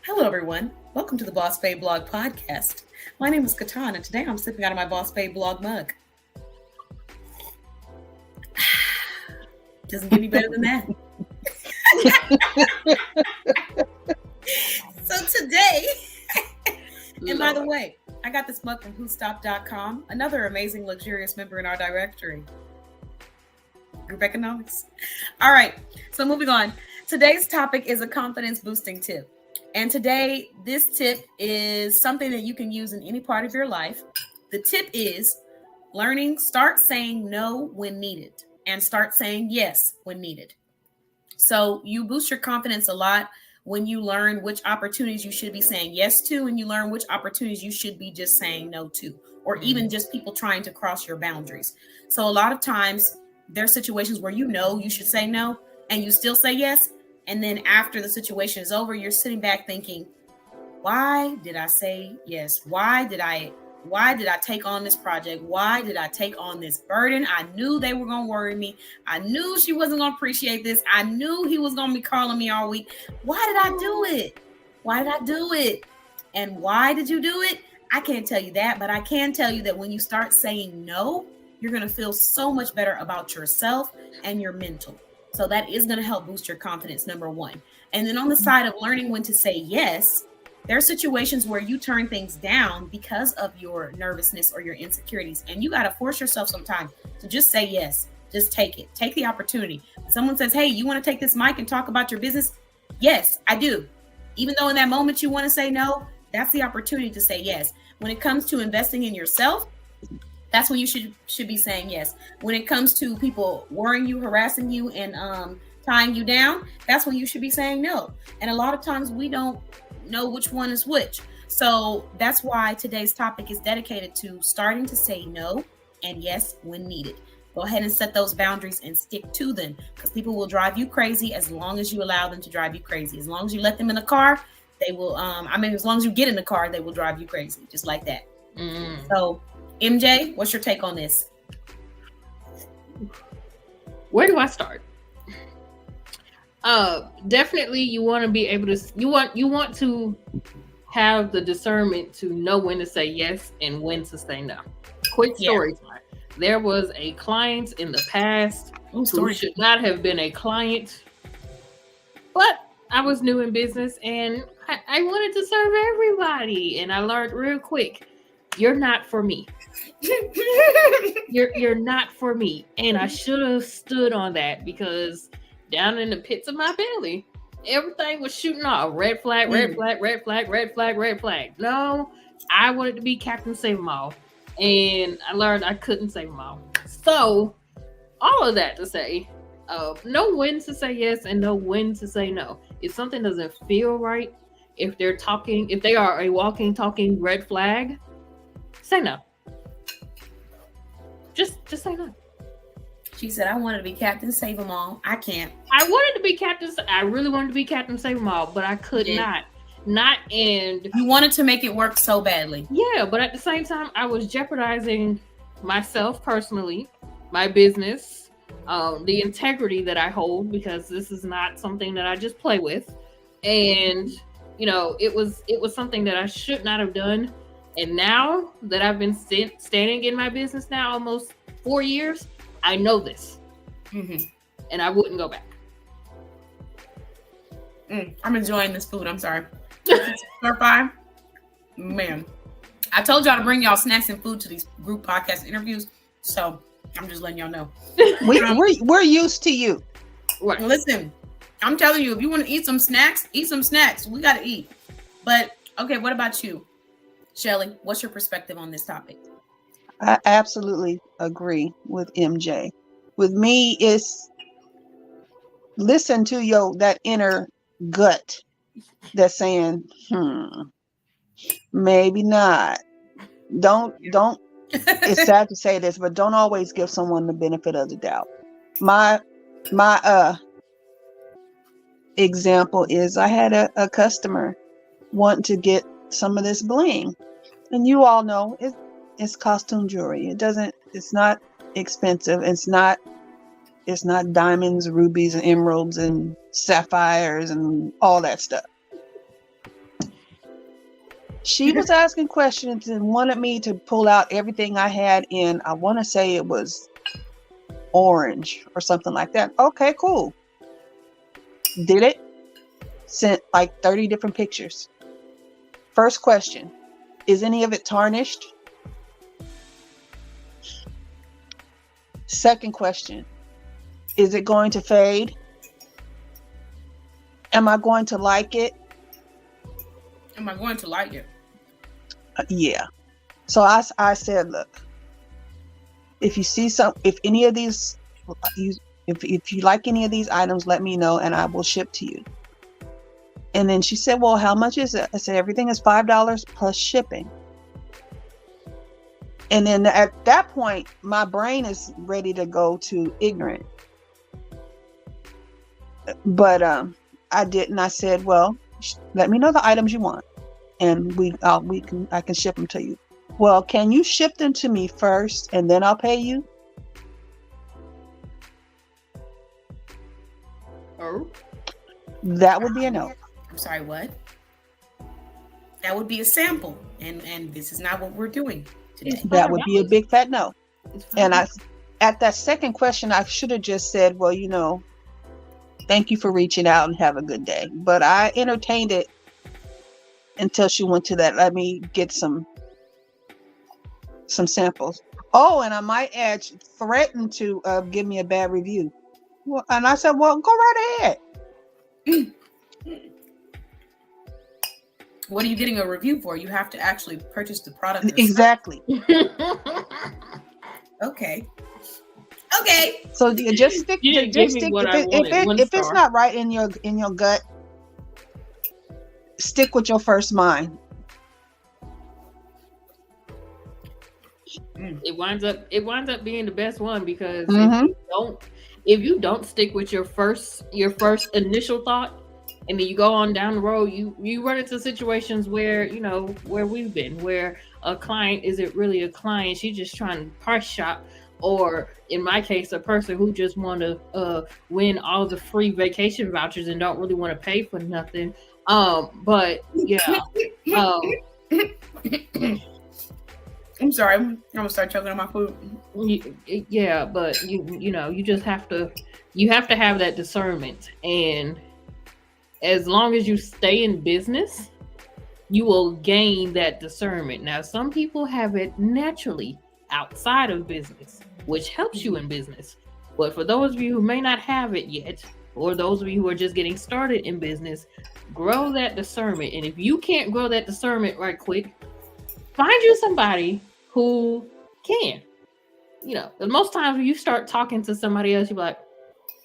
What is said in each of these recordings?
Hello, everyone. Welcome to the Boss Babe Blog Podcast. My name is KeTohn, and today I'm sipping out of my Boss Babe Blog mug. Doesn't get any better than that. So today, and by the way, I got this mug from whostop.com, another amazing, luxurious member in our directory. Group economics. All right, so moving on. Today's topic is a confidence boosting tip. And today, this tip is something that you can use in any part of your life. The tip is start saying no when needed and start saying yes when needed. So you boost your confidence a lot when you learn which opportunities you should be saying yes to, and you learn which opportunities you should be just saying no to, or even just people trying to cross your boundaries. So a lot of times there are situations where you should say no and you still say yes. And then after the situation is over, you're sitting back thinking, why did I say yes? Why did I take on this project? Why did I take on this burden? I knew they were going to worry me. I knew she wasn't going to appreciate this. I knew he was going to be calling me all week. Why did I do it? Why did I do it? And why did you do it? I can't tell you that, but I can tell you that when you start saying no, you're going to feel so much better about yourself and your mental. So that is going to help boost your confidence, number one. And then on the side of learning when to say yes, there are situations where you turn things down because of your nervousness or your insecurities. And you got to force yourself sometime to just say yes. Just take it. Take the opportunity. If someone says, hey, you want to take this mic and talk about your business? Yes, I do. Even though in that moment you want to say no, that's the opportunity to say yes. When it comes to investing in yourself, that's when you should be saying yes. When it comes to people worrying you, harassing you, and tying you down, that's when you should be saying no. And a lot of times we don't know which one is which. So that's why today's topic is dedicated to starting to say no and yes when needed. Go ahead and set those boundaries and stick to them, because people will drive you crazy as long as you allow them to drive you crazy. As long as you let them in the car, they will, as long as you get in the car, they will drive you crazy, just like that. So MJ, what's your take on this? Where do I start? Definitely you want to be able to, you want to have the discernment to know when to say yes and when to say no. Quick story time. There was a client in the past who should not have been a client, but I was new in business and I wanted to serve everybody. And I learned real quick, you're not for me. You're not for me. And I should have stood on that, because down in the pits of my belly, everything was shooting off. Red flag, red flag, red flag, red flag, red flag. No, I wanted to be Captain Save 'em All. And I learned I couldn't save them all. So all of that to say, know when to say yes and know when to say no. If something doesn't feel right, if they are a walking, talking red flag, say no. Just say no. She said, I wanted to be Captain Save 'em All. I can't. I really wanted to be Captain Save 'em All, but I could not. And you wanted to make it work so badly. Yeah, but at the same time, I was jeopardizing myself personally, my business, the integrity that I hold, because this is not something that I just play with. And it was something that I should not have done. And now that I've been standing in my business now almost 4 years, I know this. And I wouldn't go back. I'm enjoying this food. I'm sorry. Stir fry. Man, I told y'all to bring y'all snacks and food to these group podcast interviews. So I'm just letting y'all know. We're used to you. Right. Listen, I'm telling you, if you want to eat some snacks, eat some snacks. We got to eat. But okay, what about you? Shelley, what's your perspective on this topic? I absolutely agree with MJ. With me, it's listen to that inner gut that's saying, maybe not. Don't. It's sad to say this, but don't always give someone the benefit of the doubt. My example is I had a customer want to get some of this bling, and you all know it's costume jewelry. It's not expensive. It's not diamonds, rubies, and emeralds, and sapphires, and all that stuff. She was asking questions and wanted me to pull out everything I had in, I want to say it was orange or something like that. Okay, cool. Did it. Sent like 30 different pictures. First question, is any of it tarnished? Second question, is it going to fade? Am I going to like it? Am I going to like it? Yeah. So I said, look, if you see if any of these, if you like any of these items, let me know and I will ship to you. And then she said, well, how much is it? I said, everything is $5 plus shipping. And then at that point, my brain is ready to go to ignorant. But I didn't. I said, well, let me know the items you want, and I can ship them to you. Well, can you ship them to me first, and then I'll pay you? Oh, that would be a no. I'm sorry, what? That would be a sample, and this is not what we're doing today. That would be a big fat no. And at that second question, I should have just said, well, thank you for reaching out and have a good day. But I entertained it until she went to that. Let me get some samples. Oh, and I might add, threatened to give me a bad review. Well, and I said, well, go right ahead. What are you getting a review for? You have to actually purchase the product yourself. Exactly. Okay. So just stick. If it's not right in your gut, stick with your first mind. It winds up being the best one, because Mm-hmm. if you don't stick with your first initial thought, and then you go on down the road, you run into situations where where we've been, where a client isn't really a client, she's just trying to price shop, or in my case, a person who just want to win all the free vacation vouchers and don't really want to pay for nothing. But yeah. I'm sorry. I'm gonna start choking on my food. Yeah, but you just have to have that discernment, and as long as you stay in business, you will gain that discernment. Now, some people have it naturally outside of business, which helps you in business. But for those of you who may not have it yet, or those of you who are just getting started in business, grow that discernment. And if you can't grow that discernment right quick, find you somebody who can. Most times when you start talking to somebody else, you're like,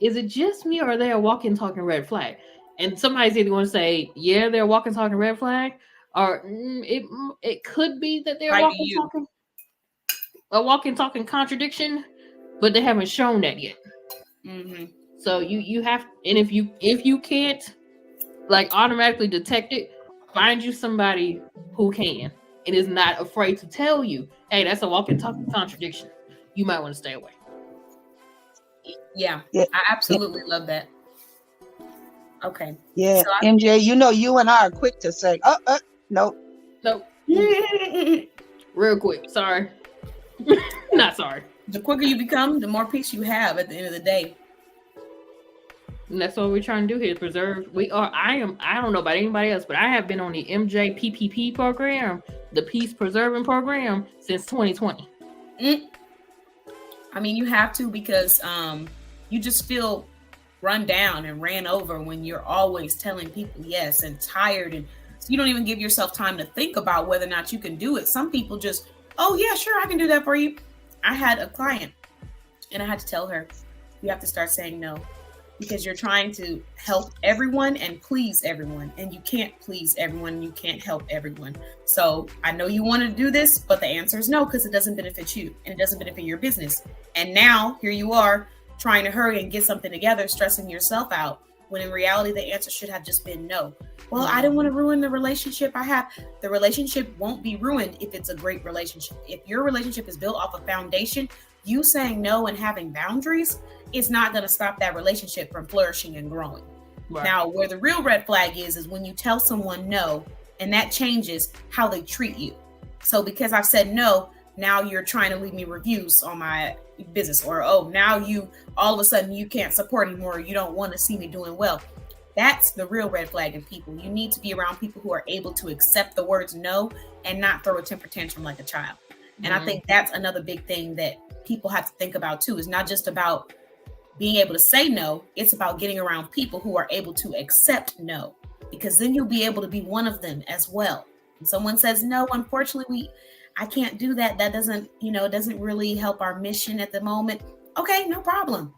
is it just me, or are they a walking, talking red flag? And somebody's either going to say, yeah, they're a walking, talking red flag, or it could be that they're a walking, talking contradiction, but they haven't shown that yet. Mm-hmm. So you have, and if you can't automatically detect it, find you somebody who can and is not afraid to tell you, hey, that's a walking, talking contradiction. You might want to stay away. Yeah, I absolutely love that. Okay. Yeah, so MJ, you and I are quick to say, nope. Real quick. Sorry. Not sorry. The quicker you become, the more peace you have at the end of the day. And that's what we're trying to do here, preserve. I don't know about anybody else, but I have been on the MJ PPP program, the Peace Preserving Program, since 2020. I mean, you have to, because you just feel run down and ran over when you're always telling people yes, and tired, and you don't even give yourself time to think about whether or not you can do it. Some people just, oh yeah, sure, I can do that for you. I had a client and I had to tell her, you have to start saying no, because you're trying to help everyone and please everyone, and you can't please everyone, you can't help everyone. So I know you want to do this, but the answer is no, because it doesn't benefit you and it doesn't benefit your business. And now here you are trying to hurry and get something together, stressing yourself out, when in reality the answer should have just been no. Well, I didn't want to ruin the relationship I have. The relationship won't be ruined if it's a great relationship. If your relationship is built off a foundation, you saying no and having boundaries is not going to stop that relationship from flourishing and growing. Right. Now, where the real red flag is when you tell someone no and that changes how they treat you. So because I've said no, now you're trying to leave me reviews on my business, or now you all of a sudden you can't support anymore, you don't want to see me doing well. That's the real red flag in people. You need to be around people who are able to accept the words no and not throw a temper tantrum like a child. And I think that's another big thing that people have to think about too. It's not just about being able to say no, it's about getting around people who are able to accept no, because then you'll be able to be one of them as well. When someone says no, unfortunately, I can't do that. That doesn't really help our mission at the moment. Okay, no problem.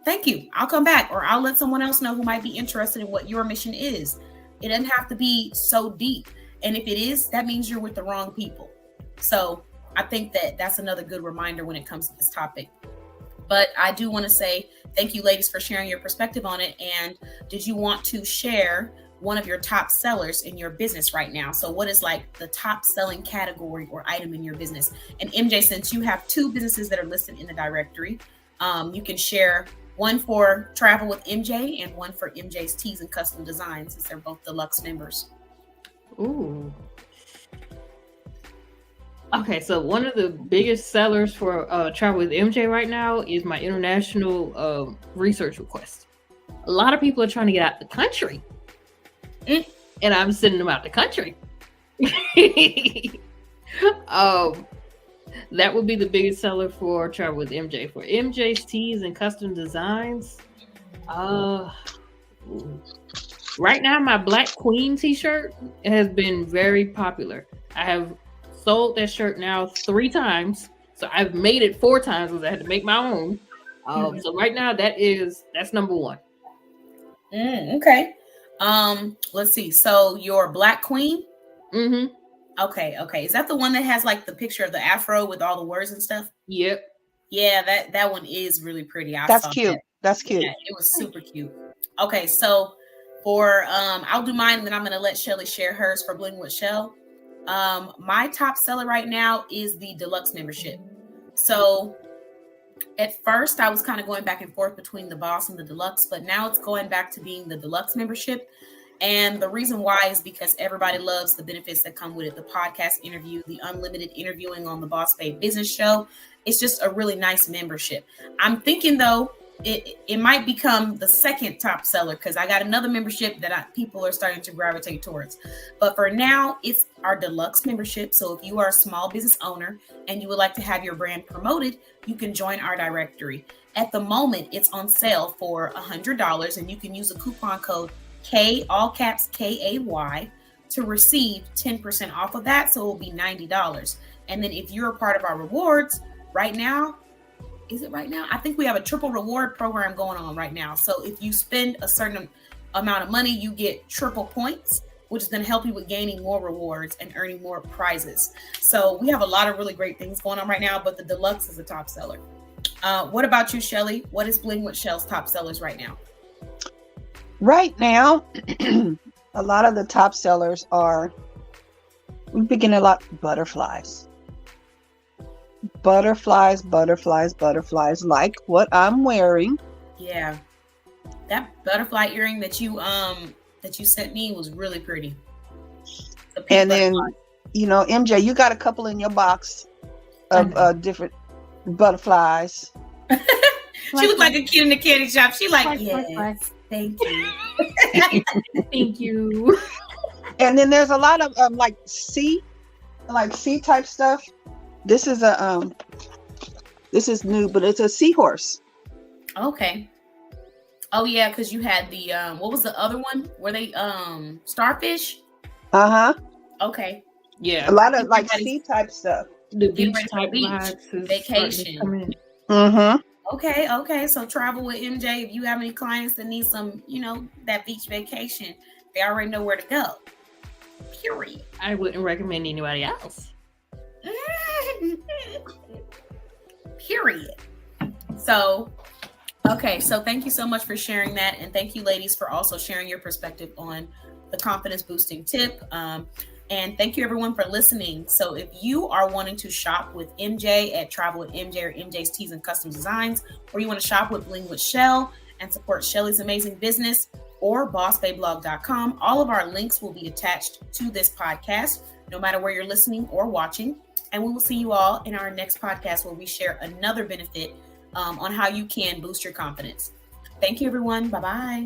Thank you. I'll come back, or I'll let someone else know who might be interested in what your mission is. It doesn't have to be so deep. And if it is, that means you're with the wrong people. So I think that that's another good reminder when it comes to this topic. But I do want to say thank you, ladies, for sharing your perspective on it. And did you want to share one of your top sellers in your business right now? So what is like the top selling category or item in your business? And MJ, since you have 2 businesses that are listed in the directory, you can share one for Travel with MJ and one for MJ's Teas and Custom Designs, since they're both deluxe members. Ooh. Okay, so one of the biggest sellers for Travel with MJ right now is my international research request. A lot of people are trying to get out the country, and I'm sending them out the country. That would be the biggest seller for Travel with MJ. For MJ's Teas and Custom Designs, right now my Black Queen t-shirt has been very popular. I have sold that shirt now 3 times, so I've made it 4 times because I had to make my own. So right now that's number 1. Okay. Let's see. So your Black Queen. Mm-hmm. Okay. Is that the one that has like the picture of the afro with all the words and stuff? Yep. Yeah, that one is really pretty. That's cute. That's cute. Yeah, it was super cute. Okay, so for I'll do mine, and then I'm gonna let Shelley share hers for Bling with Shel. My top seller right now is the deluxe membership. So at first I was kind of going back and forth between the boss and the deluxe, but now it's going back to being the deluxe membership. And the reason why is because everybody loves the benefits that come with it. The podcast interview, the unlimited interviewing on the Boss Babe Business Show. It's just a really nice membership. I'm thinking though, it might become the second top seller because I got another membership that people are starting to gravitate towards. But for now, it's our deluxe membership. So if you are a small business owner and you would like to have your brand promoted, you can join our directory. At the moment, it's on sale for $100, and you can use the coupon code K, all caps KAY, to receive 10% off of that. So it will be $90. And then if you're a part of our rewards right now, is it right now? I think we have a triple reward program going on right now. So if you spend a certain amount of money, you get triple points, which is going to help you with gaining more rewards and earning more prizes. So we have a lot of really great things going on right now, but the deluxe is the top seller. What about you, Shelley? What is Bling with Shel's top sellers right now? Right now, a lot of the top sellers are, we've been getting a lot of butterflies. Butterflies, like what I'm wearing. Yeah. That butterfly earring that you sent me was really pretty. And then, MJ, you got a couple in your box of different butterflies. She looked like a kid in the candy shop. She like, yes. Thank you. Thank you. And then there's a lot of C type stuff. This is this is new, but it's a seahorse. Okay. Oh yeah, because you had the what was the other one? Were they starfish? Okay. Yeah. A lot of C type stuff. The beach type vacation. Okay. So Travel with MJ. If you have any clients that need some, that beach vacation, they already know where to go. Period. I wouldn't recommend anybody else. Period. So, okay. So thank you so much for sharing that. And thank you, ladies, for also sharing your perspective on the confidence boosting tip. And thank you everyone for listening. So if you are wanting to shop with MJ at Travel with MJ or MJ's Teas and Custom Designs, or you want to shop with Bling with Shel and support Shelley's amazing business or bossbayblog.com. All of our links will be attached to this podcast, no matter where you're listening or watching. And we will see you all in our next podcast where we share another benefit on how you can boost your confidence. Thank you, everyone. Bye-bye.